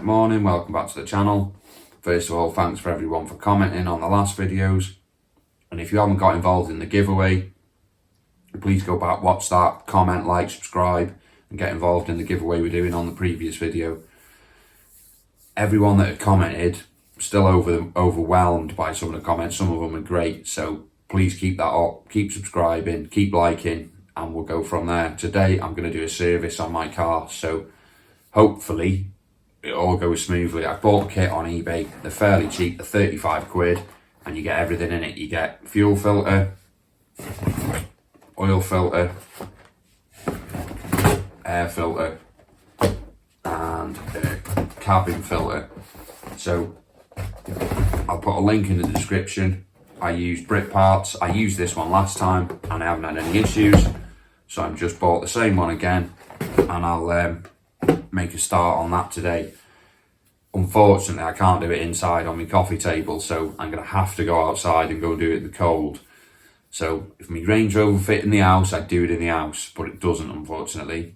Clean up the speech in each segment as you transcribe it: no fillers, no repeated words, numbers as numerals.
Right, morning, welcome back to the channel. First of all, thanks for everyone for commenting on the last videos. And if you haven't got involved in the giveaway, please go back, watch that, comment, like, subscribe, and get involved in the giveaway we're doing on the previous video. Everyone that had commented, still overwhelmed by some of the comments. Some of them are great, so please keep that up, keep subscribing, keep liking, and we'll go from there. Today, I'm going to do a service on my car, so hopefully it all goes smoothly. I bought a kit on eBay. They're fairly cheap, they're 35 quid, and you get everything in it. You get fuel filter, oil filter, air filter, and cabin filter. So I'll put a link in the description. I used Brit Parts. I used this one last time and I haven't had any issues, so I've just bought the same one again, and I'll make a start on that today. Unfortunately, I can't do it inside on my coffee table, so I'm going to have to go outside and go do it in the cold. So if my Range Rover fit in the house, I'd do it in the house, but it doesn't, unfortunately.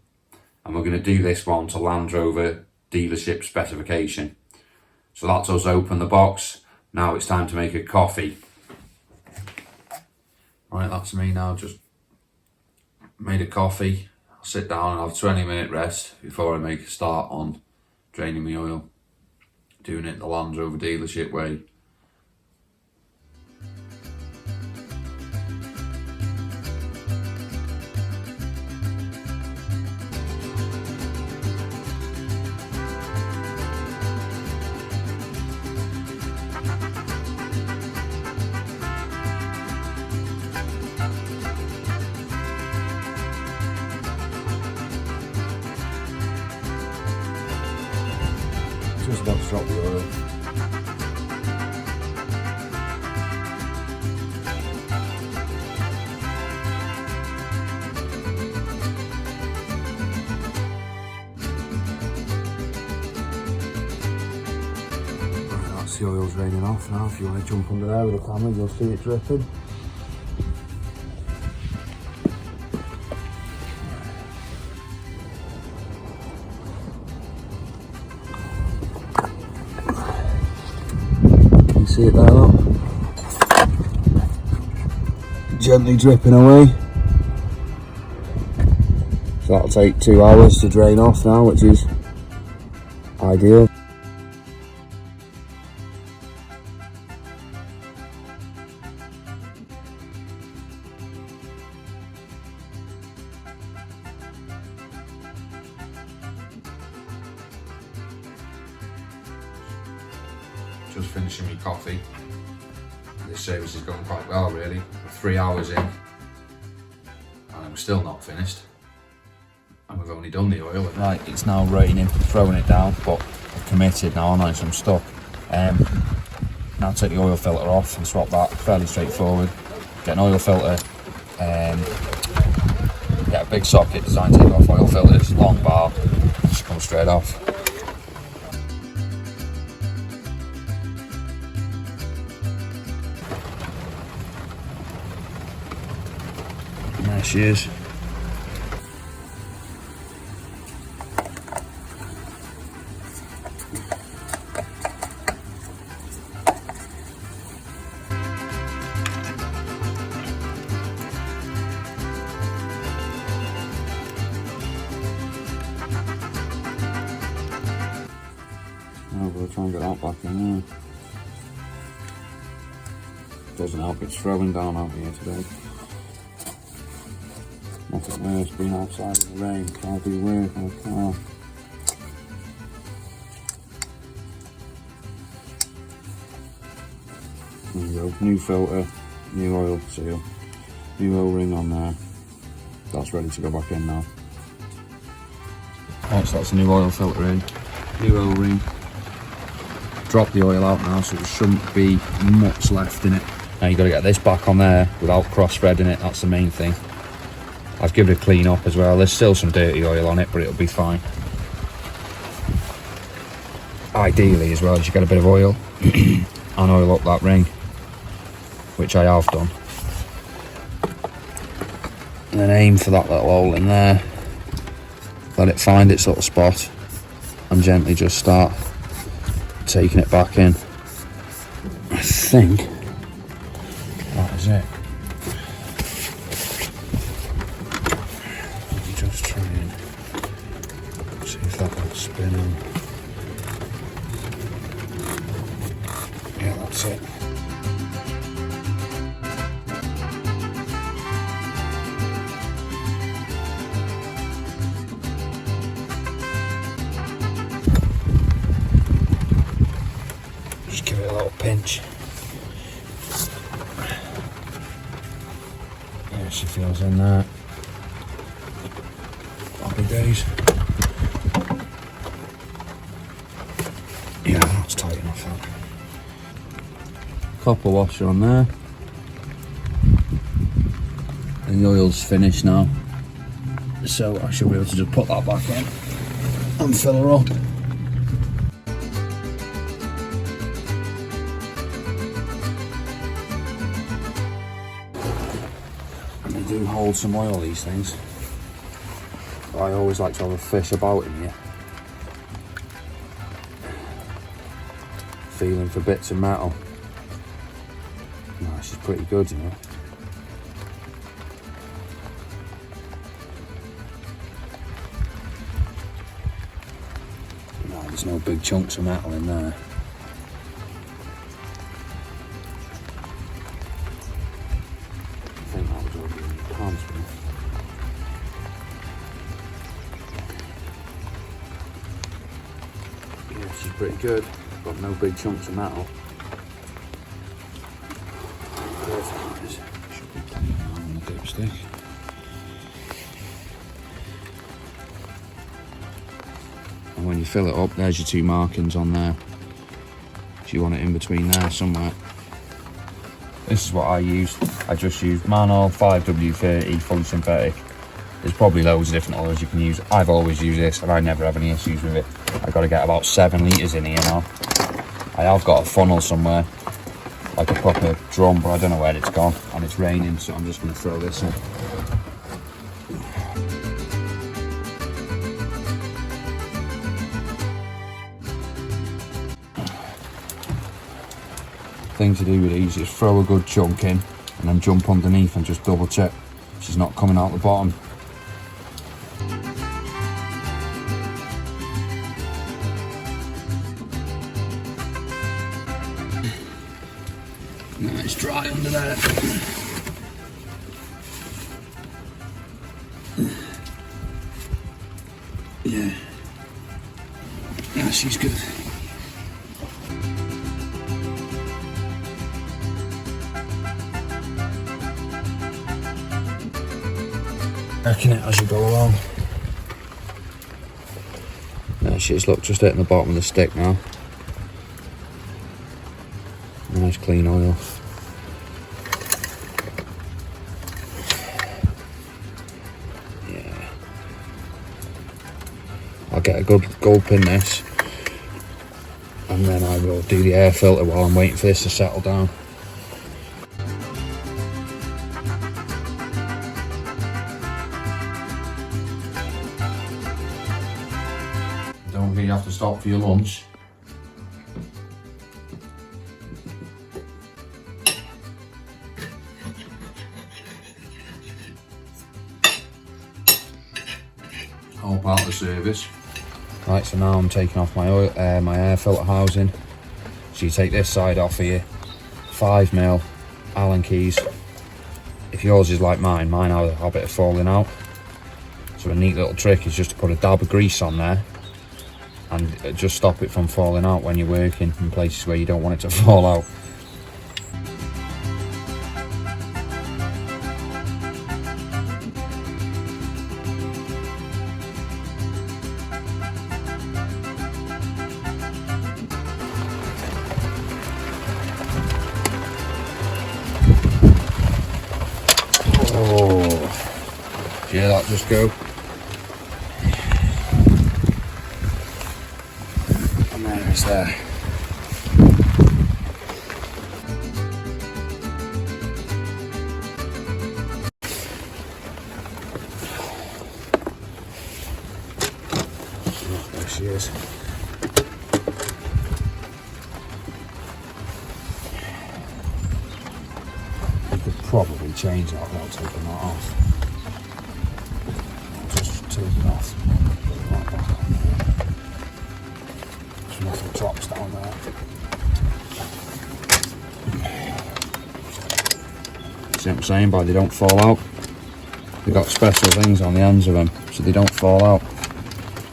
And we're going to do this one to Land Rover dealership specification. So that's us open the box. Now it's time to make a coffee. Right, that's me now, just made a coffee. I'll sit down and have a 20-minute rest before I make a start on draining my oil. Doing it the Land Rover dealership way. Just about to drop the oil. Right, that's the oil's raining off now. If you want to jump under there with the camera, you'll see it dripping. See it there, look. Gently dripping away. So that'll take 2 hours to drain off now, which is ideal. Just finishing my coffee. This service is going quite well, really. We're 3 hours in and I'm still not finished, and we've only done the oil. Right, it's now raining, throwing it down, but I've committed now, aren't I? So I'm stuck. Now take the oil filter off and swap that. Fairly straightforward. Get an oil filter, get a big socket designed to take off oil filters, long bar, just comes straight off. There she is. Now we'll try and get that back in there. Doesn't help, it's throwing down out here today. Nothing worse being outside in the rain, can't do work on a car. There you go, new filter, new oil seal, new O-ring on there. That's ready to go back in now. Right, so that's a new oil filter in, new O-ring. Drop the oil out now, so there shouldn't be much left in it. Now you've got to get this back on there without cross-threading it, that's the main thing. I've given it a clean up as well. There's still some dirty oil on it, but it'll be fine. Ideally as well, you get a bit of oil and oil up that ring, which I have done. And then aim for that little hole in there. Let it find its little spot and gently just start taking it back in. I think that is it. Let me just try and see if that will spin on. Yeah, that's it. Just give it a little pinch. Yeah, she feels in there. Happy days. Yeah, that's tight enough. That. Copper washer on there. And the oil's finished now. So I should be able to just put that back in and fill her up. And they do hold some oil, these things. But I always like to have a fish about in here. Feeling for bits of metal. No, she's pretty good, you know. No, there's no big chunks of metal in there. I think that was over in the pants. Yeah, she's pretty good. Got no big chunks of metal. Should be playing around with the dipstick. And when you fill it up, there's your two markings on there. If you want it in between there somewhere. This is what I use. I just use Mannol 5W30 fully synthetic. There's probably loads of different oils you can use. I've always used this and I never have any issues with it. I've got to get about 7 litres in here now. I have got a funnel somewhere, like a proper drum, but I don't know where it's gone. And it's raining, so I'm just going to throw this in. Thing to do with these is throw a good chunk in and then jump underneath and just double check she's not coming out the bottom. No, it's dry under there. Yeah. Yeah, she's good. Wrecking it as you go along. There she is, look, just hitting the bottom of the stick now. Nice clean oil. Yeah. I'll get a good gulp in this and then I will do the air filter while I'm waiting for this to settle down. Don't forget you have to stop for your lunch. All part of the service. Right, so now I'm taking off my oil, my air filter housing. So you take this side off here, 5mm Allen keys. If yours is like mine has a habit of falling out. So a neat little trick is just to put a dab of grease on there and just stop it from falling out when you're working in places where you don't want it to fall out. Oh, yeah, that just go. And there it's there. Oh, there she is. change that without taking that off. I'll just take it off. Put that back on there. There's nothing drops down there. See what I'm saying? By they don't fall out. They've got special things on the ends of them so they don't fall out,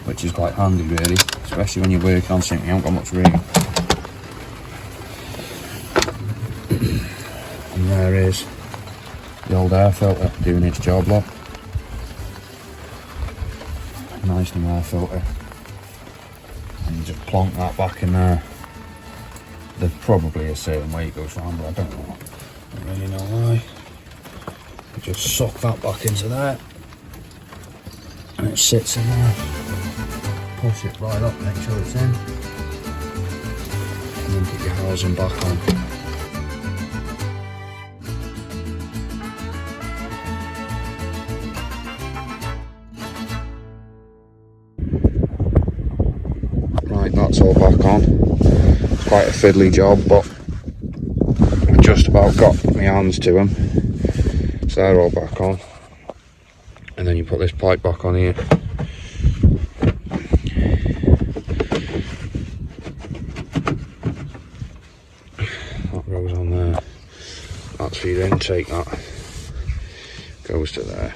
which is quite handy really, especially when you're working on something you haven't got much room. And there is the old air filter doing its job, look. Nice new air filter. And you just plonk that back in there. There's probably a certain way it goes round, but I don't know. I don't really know why. You just suck that back into there. And it sits in there. Push it right up, make sure it's in. And then put your housing back on. Right, that's all back on. It's quite a fiddly job, but I've just about got my hands to them. So they're all back on. And then you put this pipe back on here. That goes on there. That's for your intake, that goes to there.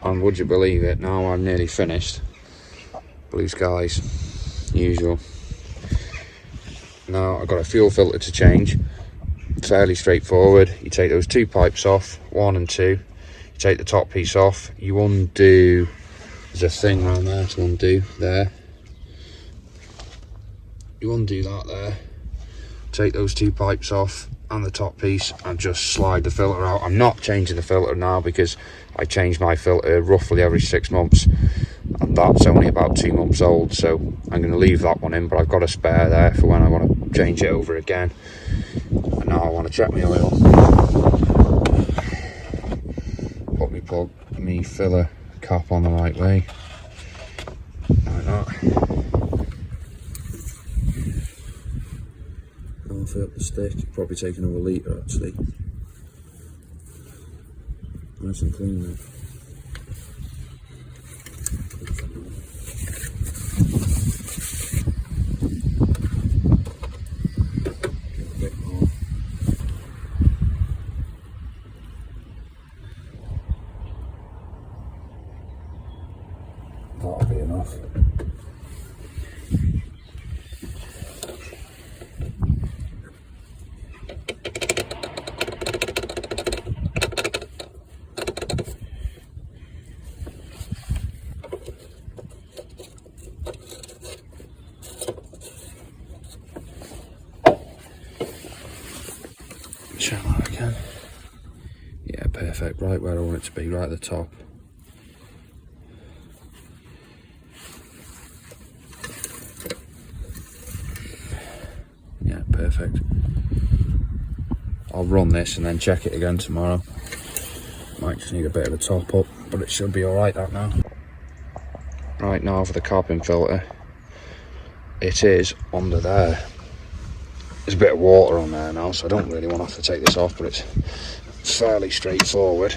And would you believe it, now I'm nearly finished. Blue skies, usual. Now I've got a fuel filter to change. Fairly straightforward. You take those two pipes off, 1 and 2. You take the top piece off. You undo. There's a thing around there to undo. There. You undo that there. Take those two pipes off and the top piece and just slide the filter out. I'm not changing the filter now because I change my filter roughly every 6 months. And that's only about 2 months old, so I'm going to leave that one in, but I've got a spare there for when I want to change it over again. And now I want to check my oil. Put me filler cap on the right way, like that. I'll fill up the stick, probably take another litre actually. Nice and clean there. That'll be enough. Check that again. Yeah, perfect. Right where I want it to be, right at the top. Yeah, perfect. I'll run this and then check it again tomorrow. Might just need a bit of a top up, but it should be alright that now. Right, now for the carbon filter. It is under there. There's a bit of water on there now, so I don't really want to have to take this off, but it's fairly straightforward.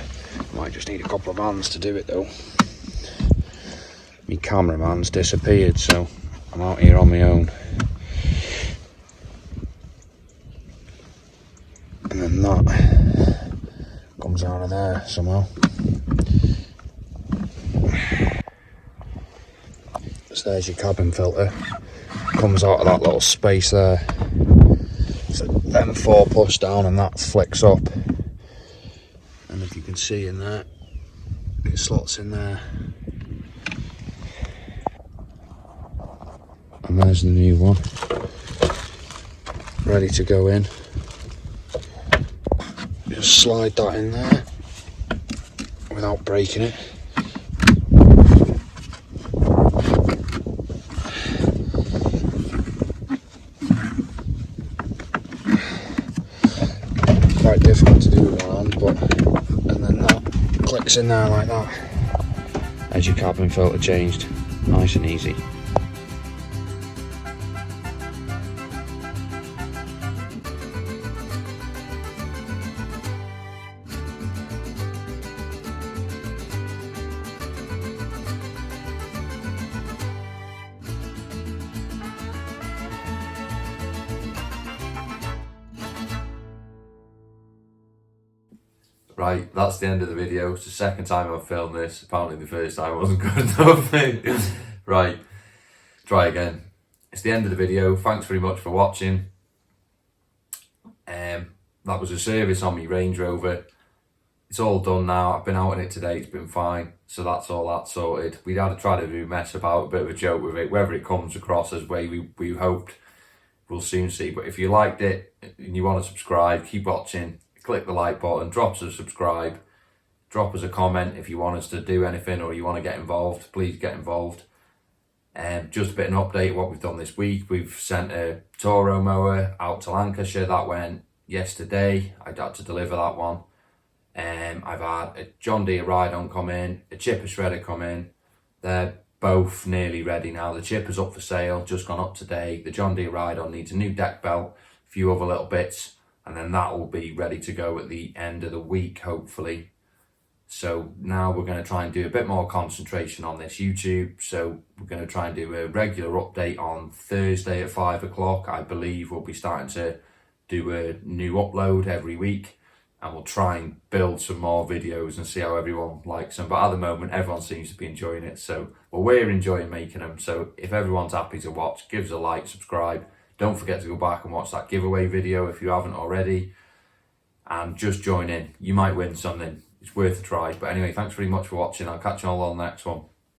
Might just need a couple of hands to do it though. My cameraman's disappeared, so I'm out here on my own. And then that comes out of there somehow. So there's your cabin filter. Comes out of that little space there. So them 4 push down and that flicks up. And if you can see in there, it slots in there. And there's the new one. Ready to go in. Just slide that in there without breaking it. Quite difficult to do with one hand, but and then that clicks in there like that. As your cabin filter changed, nice and easy. Right, that's the end of the video. It's the second time I've filmed this. Apparently the first time wasn't good enough. Right, try again. It's the end of the video. Thanks very much for watching. That was a service on my Range Rover. It's all done now. I've been out in it today. It's been fine. So that's all that sorted. We had to try to do mess about, a bit of a joke with it. Whether it comes across as way we hoped, we'll soon see. But if you liked it and you want to subscribe, keep watching. Click the like button, drop us a subscribe, drop us a comment if you want us to do anything or you want to get involved. Please get involved. Just a bit of an update of what we've done this week. We've sent a Toro mower out to Lancashire. That went yesterday. I had to deliver that one. I've had a John Deere ride-on come in, a chipper shredder come in. They're both nearly ready now. The chipper's up for sale, just gone up today. The John Deere ride-on needs a new deck belt, a few other little bits, and then that will be ready to go at the end of the week, hopefully. So now we're going to try and do a bit more concentration on this YouTube. So we're going to try and do a regular update on Thursday at 5 o'clock. I believe we'll be starting to do a new upload every week. And we'll try and build some more videos and see how everyone likes them. But at the moment, everyone seems to be enjoying it. So, well, we're enjoying making them. So if everyone's happy to watch, give us a like, subscribe. Don't forget to go back and watch that giveaway video if you haven't already. And just join in. You might win something. It's worth a try. But anyway, thanks very much for watching. I'll catch you all on the next one.